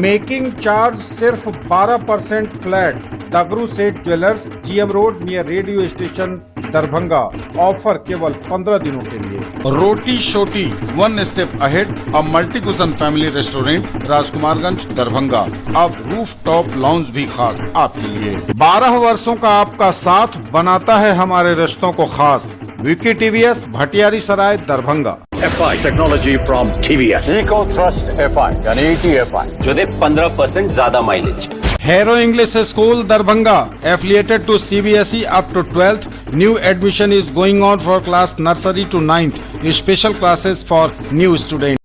Making charge सिर्फ 12% flat. तगरू सेठ jewellers, GM road near radio station, Darbhanga. Offer केवल 15 दिनों के लिए। रोटी शोटी, one step ahead, a multi cushion family restaurant, Rajkumarganj, Darbhanga. अब रूफ टॉप लाउंज भी खास आपके लिए। 12 वर्षों का आपका साथ बनाता है हमारे रिश्तों को खास। Vicky TVS, Bhatiyari Sarai, Darbhanga. FI technology from TVS, eco thrust FI यानी ETFI जो दे 15% ज्यादा mileage. Harrow English school, Darbhanga, affiliated to CBSE up to 12th। New admission is going on for class nursery to 9th। Special classes for new student.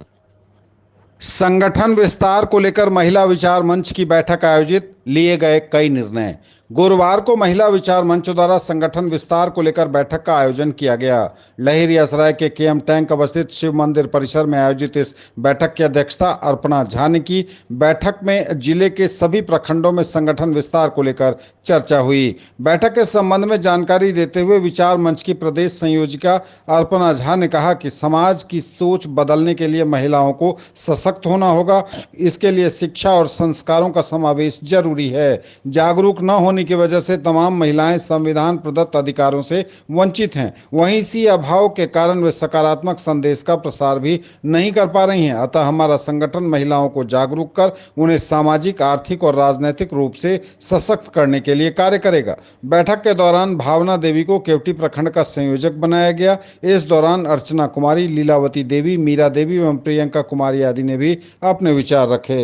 संगठन विस्तार को लेकर महिला विचार मंच की बैठक आयोजित, लिए गए कई निर्णय। गुरुवार को महिला विचार मंच द्वारा संगठन विस्तार को लेकर बैठक का आयोजन किया गया। लहरियासराय के KM टैंक अवस्थित शिव मंदिर परिसर में आयोजित इस बैठक की अध्यक्षता अर्पणा झा ने की। बैठक में जिले के सभी प्रखंडों में संगठन विस्तार को लेकर चर्चा हुई। बैठक के संबंध में जानकारी देते हुए विचार मंच की प्रदेश संयोजिका अर्पणा झा ने कहा कि समाज की सोच बदलने के लिए महिलाओं को सशक्त होना होगा। इसके लिए शिक्षा और संस्कारों का समावेश जरूरी है। जागरूक न होने की वजह से तमाम महिलाएं संविधान प्रदत्त अधिकारों से वंचित हैं। वहीं इसी अभाव के कारण वे सकारात्मक संदेश का प्रसार भी नहीं कर पा रही हैं। अतः हमारा संगठन महिलाओं को जागरूक कर उन्हें सामाजिक, आर्थिक और राजनीतिक रूप से सशक्त करने के लिए कार्य करेगा। बैठक के दौरान भावना देवी को केवटी प्रखंड का संयोजक बनाया गया। इस दौरान अर्चना कुमारी, लीलावती देवी, मीरा देवी एवं प्रियंका कुमारी आदि ने भी अपने विचार रखे।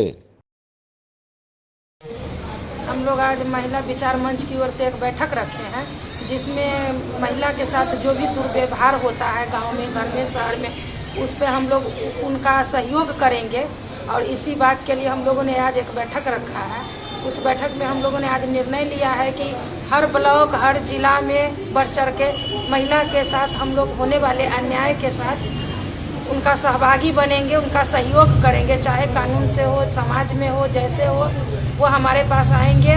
हम लोग आज महिला विचार मंच की ओर से एक बैठक रखे हैं, जिसमें महिला के साथ जो भी दुर्व्यवहार होता है गांव में, घर में, शहर में, उस पर हम लोग उनका सहयोग करेंगे। और इसी बात के लिए हम लोगों ने आज एक बैठक रखा है। उस बैठक में हम लोगों ने आज निर्णय लिया है कि हर ब्लॉक, हर जिला में बढ़ चढ़ के महिला के साथ हम लोग होने वाले अन्याय के साथ उनका सहभागी बनेंगे, उनका सहयोग करेंगे, चाहे कानून से हो, समाज में हो, जैसे हो, वो हमारे पास आएंगे।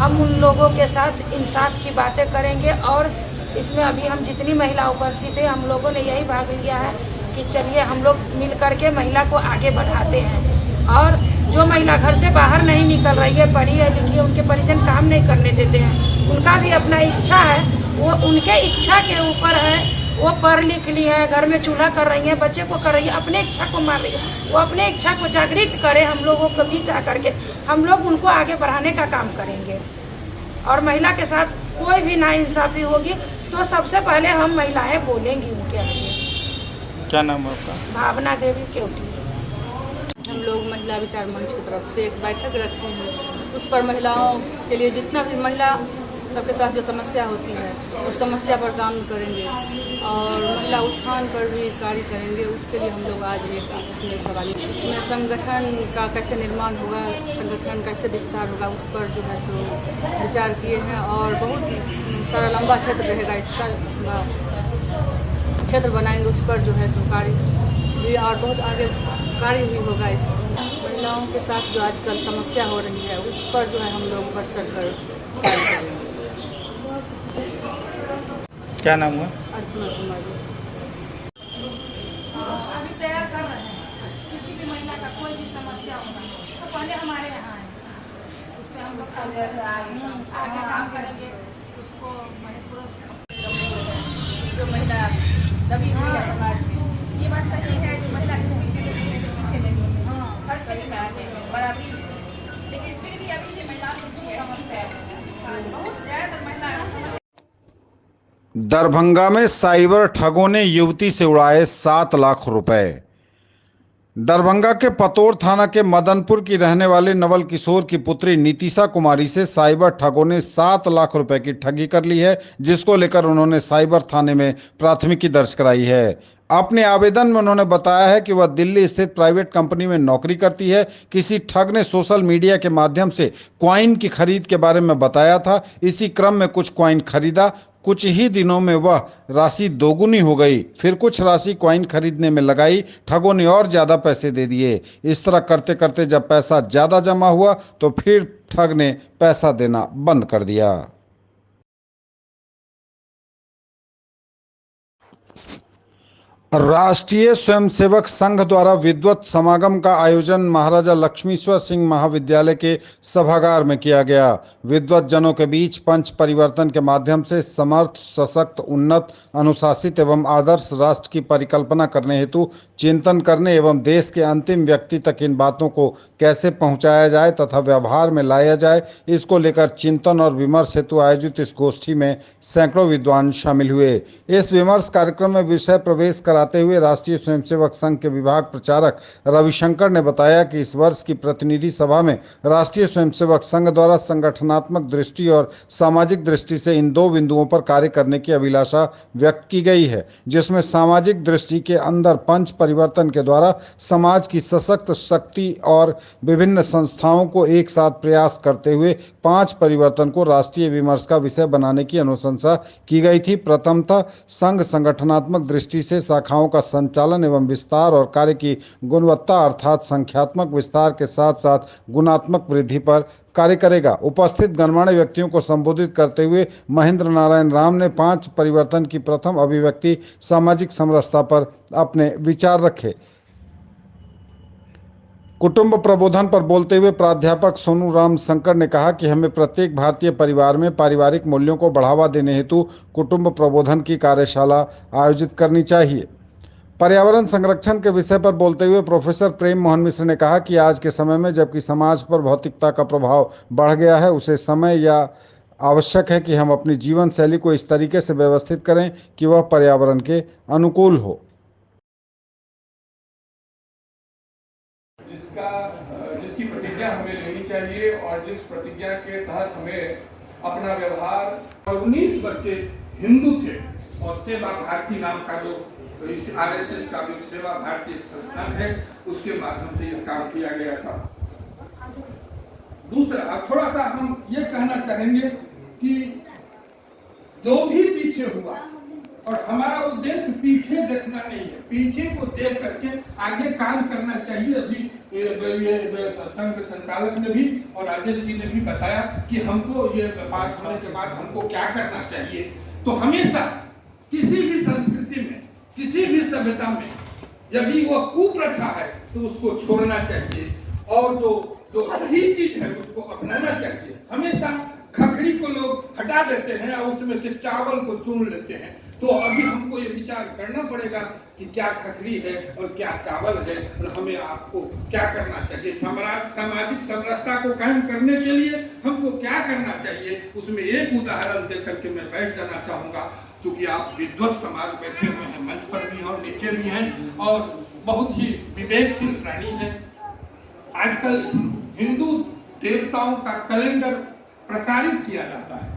हम उन लोगों के साथ इंसाफ की बातें करेंगे। और इसमें अभी हम जितनी महिला उपस्थित है, हम लोगों ने यही भाग लिया है कि चलिए हम लोग मिल करके महिला को आगे बढ़ाते हैं। और जो महिला घर से बाहर नहीं निकल रही है, पढ़ी है, लिखी है, उनके परिजन काम नहीं करने देते हैं, उनका भी अपना इच्छा है, वो उनके इच्छा के ऊपर है। वो पढ़ लिख ली है, घर में चूल्हा कर रही है, बच्चे को कर रही है, अपने इच्छा को मार रही है। वो अपने इच्छा को जागृत करे, हम लोगों को बीच आकर के हम लोग उनको आगे बढ़ाने का काम करेंगे। और महिला के साथ कोई भी नाइंसाफी होगी तो सबसे पहले हम महिलाएं बोलेंगी उनके आगे। क्या नाम है आपका? भावना देवी, केवटी। हम लोग महिला विचार मंच की तरफ से एक बैठक रखे हैं। उस पर महिलाओं के लिए जितना भी महिला सबके साथ जो समस्या होती है उस समस्या पर काम करेंगे और महिला उत्थान पर भी कार्य करेंगे। उसके लिए हम लोग आज एक इसमें सवाल, इसमें संगठन का कैसे निर्माण होगा, संगठन कैसे विस्तार होगा, उस पर जो है सो विचार किए हैं। और बहुत सारा लंबा क्षेत्र रहेगा, इसका क्षेत्र बनाएंगे, उस पर जो है सो कार्य भी और बहुत आगे कार्य भी होगा। इस महिलाओं के साथ जो आजकल समस्या हो रही है उस पर जो है हम लोग बढ़ चढ़ कर कार्य करेंगे। क्या नाम है? अर्पणा कुमारी। अभी तैयार कर रहे हैं, किसी भी महिला का कोई भी समस्या होगा तो पहले हमारे यहाँ आए, उस पर हम उसका आगे काम करेंगे। उसको जो महिला दबी हुई है समाज में, ये बात सही है जो महिला किसी पीछे नहीं है, हर क्षेत्र में आगे बराबरी, लेकिन फिर भी अभी भी महिलाओं की समस्या है, बहुत ज्यादा महिला। दरभंगा में साइबर ठगों ने युवती से उड़ाए 7 लाख रुपए। दरभंगा के पतोर थाना के मदनपुर की रहने वाले नवल किशोर की पुत्री नीतिशा कुमारी से साइबर ठगों ने 7 लाख रुपए की ठगी कर ली है, जिसको लेकर उन्होंने साइबर थाने में प्राथमिकी दर्ज कराई है। अपने आवेदन में उन्होंने बताया है कि वह दिल्ली स्थित प्राइवेट कंपनी में नौकरी करती है। किसी ठग ने सोशल मीडिया के माध्यम से क्वाइन की खरीद के बारे में बताया था। इसी क्रम में कुछ क्वाइन खरीदा। कुछ ही दिनों में वह राशि दोगुनी हो गई। फिर कुछ राशि कॉइन खरीदने में लगाई, ठगों ने और ज़्यादा पैसे दे दिए। इस तरह करते करते जब पैसा ज़्यादा जमा हुआ तो फिर ठग ने पैसा देना बंद कर दिया। राष्ट्रीय स्वयंसेवक संघ द्वारा विद्वत समागम का आयोजन महाराजा लक्ष्मीश्वर सिंह महाविद्यालय के सभागार में किया गया। विद्वत जनों के बीच पंच परिवर्तन के माध्यम से समर्थ, सशक्त, उन्नत, अनुशासित एवं आदर्श राष्ट्र की परिकल्पना करने हेतु चिंतन करने एवं देश के अंतिम व्यक्ति तक इन बातों को कैसे पहुंचाया जाए तथा व्यवहार में लाया जाए, इसको लेकर चिंतन और विमर्श हेतु आयोजित इस गोष्ठी में सैकड़ों विद्वान शामिल हुए। इस विमर्श कार्यक्रम में विषय प्रवेश कराते हुए राष्ट्रीय स्वयंसेवक संघ के विभाग प्रचारक रविशंकर ने बताया कि इस वर्ष की प्रतिनिधि सभा में राष्ट्रीय स्वयंसेवक संघ द्वारा संगठनात्मक दृष्टि और सामाजिक दृष्टि से इन दो बिंदुओं पर कार्य करने की अभिलाषा व्यक्त की गई है, जिसमें सामाजिक दृष्टि के अंदर पंच परिवर्तन के द्वारा समाज की सशक्त शक्ति और विभिन्न संस्थाओं को एक साथ प्रयास करते हुए पांच परिवर्तन को राष्ट्रीय विमर्श का विषय बनाने की अनुशंसा की गई थी। प्रथमतः संघ संगठनात्मक दृष्टि से शाखाओं का संचालन एवं विस्तार और कार्य की गुणवत्ता अर्थात संख्यात्मक विस्तार के साथ साथ गुणात्मक वृद्धि पर कार्य करेगा। उपस्थित गणमान्य व्यक्तियों को संबोधित करते हुए महेंद्र नारायण राम ने पांच परिवर्तन की प्रथम अभिव्यक्ति सामाजिक समरसता पर अपने विचार रखे। कुटुंब प्रबोधन पर बोलते हुए प्राध्यापक सोनू राम शंकर ने कहा कि हमें प्रत्येक भारतीय परिवार में पारिवारिक मूल्यों को बढ़ावा देने हेतु कुटुंब प्रबोधन की कार्यशाला आयोजित करनी चाहिए। पर्यावरण संरक्षण के विषय पर बोलते हुए प्रोफेसर प्रेम मोहन मिश्र ने कहा कि आज के समय में जबकि समाज पर भौतिकता का प्रभाव बढ़ गया है, उसे समय या आवश्यक है कि हम अपनी जीवन शैली को इस तरीके से व्यवस्थित करें कि वह पर्यावरण के अनुकूल हो। जिसकी प्रतिज्ञा हमें लेनी चाहिए और जिस प्रतिज्ञा के तहत हमें अपना व्यवहार। 19 बच्चे हिंदू थे और सेवा भारती नाम का जो आरएसएस का भी सेवा भारती एक संस्थान है, उसके माध्यम से यह काम किया गया था। दूसरा, अब थोड़ा सा हम ये कहना चाहेंगे कि जो भी पीछे हुआ, और हमारा उद्देश्य पीछे देखना नहीं है, पीछे को देख करके आगे काम करना चाहिए। अभी ये संघ संचालक ने भी और राजेश जी ने भी बताया कि हमको ये पास होने के बाद हमको क्या करना चाहिए। तो हमेशा किसी भी संस्कृति में, किसी भी सभ्यता में यदि वो कुप्रथा है तो उसको छोड़ना चाहिए और जो सही चीज है उसको अपनाना चाहिए। हमेशा खखड़ी को लोग हटा देते हैं और उसमें से चावल को चुन लेते हैं। तो अभी हमको ये विचार करना पड़ेगा कि क्या खखड़ी है और क्या चावल है और हमें आपको क्या करना चाहिए। सामाजिक समरसता को कायम करने के लिए हमको क्या करना चाहिए, उसमें एक उदाहरण देकर करके मैं बैठ जाना चाहूंगा। क्योंकि आप विद्वत समाज बैठे हुए हैं, मंच पर भी और नीचे भी हैं और बहुत ही विवेकशील प्राणी हैं। आजकल हिंदू देवताओं का कैलेंडर प्रसारित किया जाता है,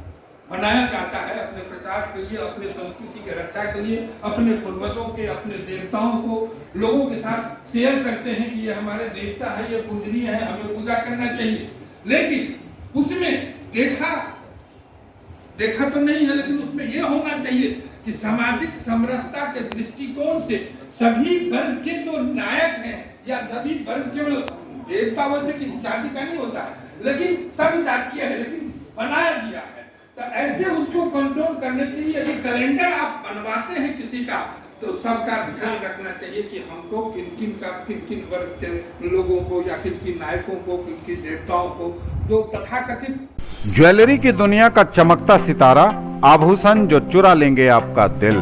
बनाया जाता है अपने प्रचार के लिए, अपने संस्कृति के रक्षा के लिए, अपने पूर्वजों के, अपने देवताओं को लोगों के साथ शेयर करते हैं कि ये हमारे देवता है, ये पूजनीय है, हमें पूजा करना चाहिए। लेकिन उसमें देखा तो नहीं है, लेकिन उसमें यह होना चाहिए कि सामाजिक समरसता के दृष्टिकोण से सभी वर्ग के जो नायक हैं या सभी वर्ग केवल देवता वैसे किसी जाति का नहीं होता है, लेकिन सब जातीय है, लेकिन बनाया दिया है। तो ऐसे उसको कंट्रोल करने के लिए यदि कैलेंडर आप बनवाते हैं किसी का, तो सबका ध्यान रखना चाहिए कि हमको किन वर्ग के लोगों को या किन नायकों को, किन देवताओं को, जो तथाकथित ज्वेलरी की दुनिया का चमकता सितारा, आभूषण जो चुरा लेंगे आपका दिल।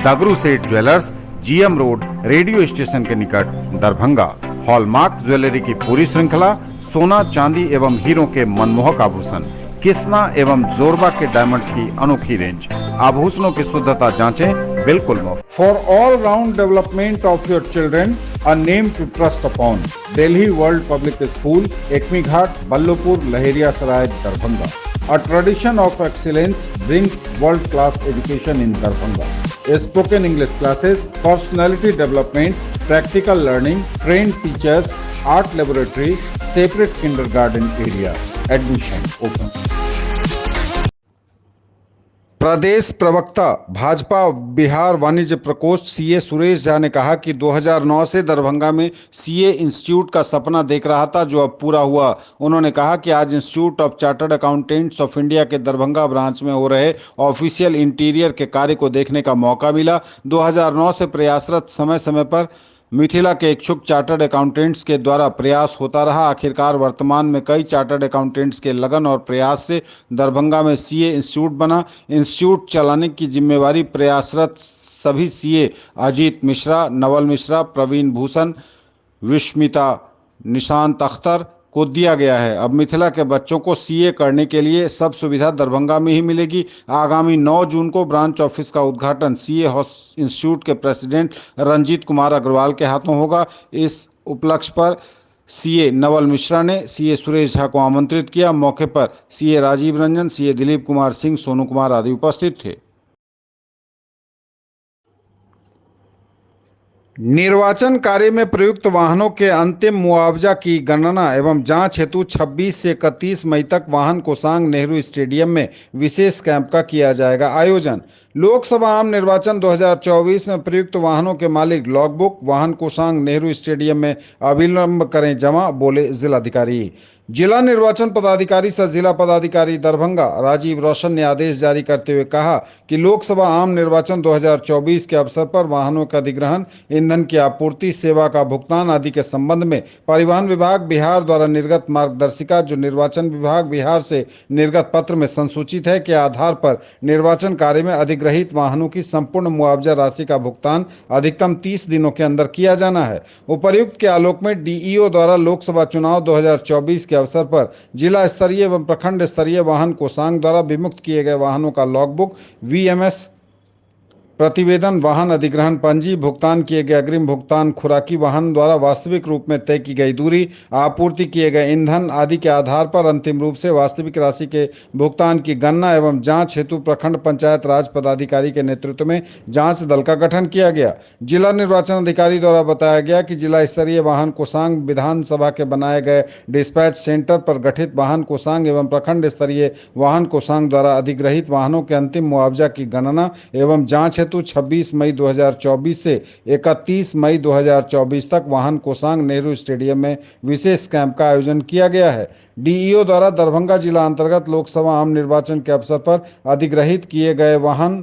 दगरू सेठ jewellers, GM road, radio station के निकट, दरभंगा। हॉलमार्क ज्वेलरी की पूरी श्रृंखला, सोना, चांदी एवं हीरों के मनमोहक आभूषण, किस्ना एवं जोरबा के डायमंड्स की अनोखी रेंज। आभूषणों की शुद्धता जांचें, बिल्कुल मुफ्त। For all round development of your children, a name to trust upon. Delhi World Public School, Ekmi Ghat, Ballopur, Lahariya Saray, Darbhanga. A tradition of excellence brings world-class education in Darbhanga. Spoken English classes, personality development, practical learning, trained teachers, art laboratory, separate kindergarten area. Admission open. प्रदेश प्रवक्ता भाजपा बिहार वाणिज्य प्रकोष्ठ CA Suresh Jha ने कहा कि 2009 से दरभंगा में CA institute का सपना देख रहा था, जो अब पूरा हुआ। उन्होंने कहा कि आज institute of chartered accountants of India के दरभंगा ब्रांच में हो रहे ऑफिशियल इंटीरियर के कार्य को देखने का मौका मिला। 2009 से प्रयासरत समय समय पर मिथिला के इच्छुक चार्टर्ड अकाउंटेंट्स के द्वारा प्रयास होता रहा। आखिरकार वर्तमान में कई चार्टर्ड अकाउंटेंट्स के लगन और प्रयास से दरभंगा में सीए इंस्टीट्यूट बना। इंस्टीट्यूट चलाने की जिम्मेवारी प्रयासरत सभी सीए अजीत मिश्रा, नवल मिश्रा, प्रवीण भूषण, विस्मिता, निशांत अख्तर को दिया गया है। अब मिथिला के बच्चों को सीए करने के लिए सब सुविधा दरभंगा में ही मिलेगी। आगामी 9 जून को ब्रांच ऑफिस का उद्घाटन सीए इंस्टीट्यूट के प्रेसिडेंट रंजीत कुमार अग्रवाल के हाथों होगा। इस उपलक्ष्य पर सीए नवल मिश्रा ने सीए सुरेश झा को आमंत्रित किया। मौके पर सीए राजीव रंजन, सीए दिलीप कुमार सिंह, सोनू कुमार आदि उपस्थित थे। निर्वाचन कार्य में प्रयुक्त वाहनों के अंतिम मुआवजा की गणना एवं जांच हेतु 26 से 31 मई तक वाहन कोषांग नेहरू स्टेडियम में विशेष कैंप का किया जाएगा आयोजन। लोकसभा आम निर्वाचन 2024 में प्रयुक्त वाहनों के मालिक लॉगबुक वाहन कोषांग नेहरू स्टेडियम में अविलंब करें जमा, बोले जिलाधिकारी। जिला निर्वाचन पदाधिकारी सह जिला पदाधिकारी दरभंगा राजीव रोशन ने आदेश जारी करते हुए कहा कि लोकसभा आम निर्वाचन 2024 के अवसर पर वाहनों का अधिग्रहण, ईंधन की आपूर्ति, सेवा का भुगतान आदि के संबंध में परिवहन विभाग बिहार द्वारा निर्गत मार्गदर्शिका, जो निर्वाचन विभाग बिहार से निर्गत पत्र में संसूचित है, के आधार पर निर्वाचन कार्य में अधिग्रहित वाहनों की संपूर्ण मुआवजा राशि का भुगतान अधिकतम 30 दिनों के अंदर किया जाना है। उपर्युक्त के आलोक में डीईओ द्वारा लोकसभा चुनाव 2024 के अवसर पर जिला स्तरीय एवं प्रखंड स्तरीय वाहन कोषांग द्वारा विमुक्त किए गए वाहनों का लॉगबुक, वीएमएस प्रतिवेदन, वाहन अधिग्रहण पंजी, भुगतान किए गए अग्रिम भुगतान, खुराकी वाहन द्वारा वास्तविक रूप में तय की गई दूरी, आपूर्ति किए गए ईंधन आदि के आधार पर अंतिम रूप से वास्तविक राशि के भुगतान की गणना एवं जांच हेतु प्रखंड पंचायत राज पदाधिकारी के नेतृत्व में जांच दल का गठन किया गया। जिला निर्वाचन अधिकारी द्वारा बताया गया कि जिला स्तरीय वाहन कोषांग विधानसभा के बनाए गए डिस्पैच सेंटर पर गठित वाहन कोषांग एवं प्रखंड स्तरीय वाहन कोषांग द्वारा अधिग्रहित वाहनों के अंतिम मुआवजा की गणना एवं जांच 26 मई 2024 से 31 मई 2024 तक वाहन कोषांग नेहरू स्टेडियम में विशेष कैंप का आयोजन किया गया है। डीईओ द्वारा दरभंगा जिला अंतर्गत लोकसभा आम निर्वाचन के अवसर पर अधिग्रहित किए गए वाहन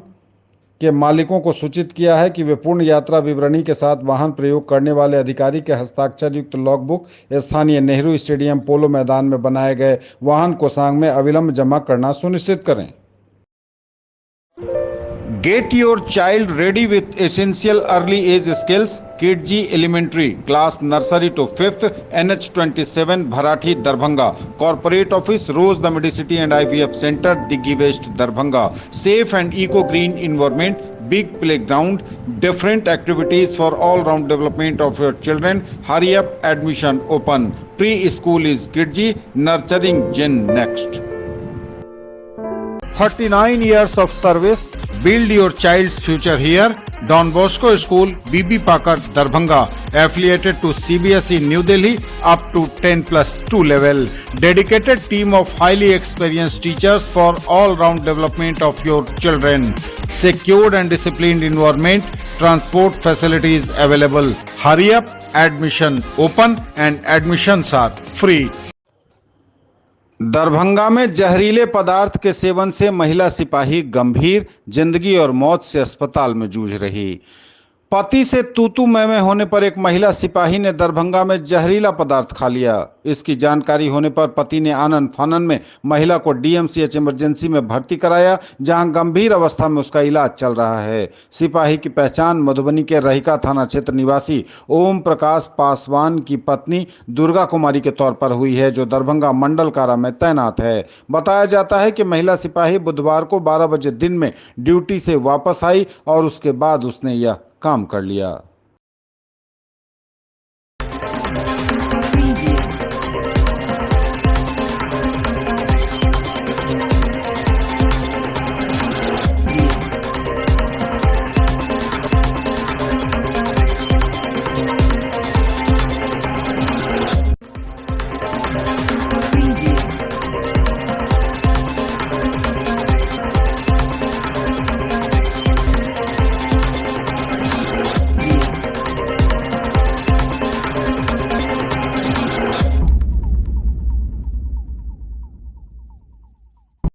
के मालिकों को सूचित किया है कि वे पूर्ण यात्रा विवरणी के साथ वाहन प्रयोग करने वाले अधिकारी के हस्ताक्षर युक्त लॉगबुक स्थानीय नेहरू स्टेडियम पोलो मैदान में बनाए गए वाहन कोषांग में अविलंब जमा करना सुनिश्चित करें। Get your child ready with essential early age skills. KG Elementary Class Nursery to 5th NH27 Bharathi Darbhanga. Corporate Office Rose the Medicity and IVF Center Diggi West Darbhanga. Safe and eco-green environment, big playground, different activities for all-round development of your children. Hurry up, admission open. Pre-school is KG, nurturing gen next. 39 years of service. Build your child's future here. Don Bosco School, BB Pakar, Darbhanga, affiliated to CBSE New Delhi up to 10+2 level. Dedicated team of highly experienced teachers for all-round development of your children. Secured and disciplined environment. Transport facilities available. Hurry up, admission open and admissions are free. Darbhanga में जहरीले पदार्थ के seven से महिला सिपाही गंभीर, जिंदगी और मौत से अस्पताल में जूझ रही। पति से तू-तू मैं होने पर एक महिला सिपाही ने दरभंगा में जहरीला पदार्थ खा लिया। इसकी जानकारी होने पर पति ने आनन फानन में महिला को डीएमसीएच इमरजेंसी में भर्ती कराया, जहां गंभीर अवस्था में उसका इलाज चल रहा है। सिपाही की पहचान मधुबनी के रहिका थाना क्षेत्र निवासी ओम प्रकाश पासवान की पत्नी दुर्गा कुमारी के तौर पर हुई है, जो दरभंगा मंडल कारा में तैनात है। बताया जाता है कि महिला सिपाही बुधवार को 12 बजे दिन में ड्यूटी से वापस आई और उसके बाद उसने यह काम कर लिया।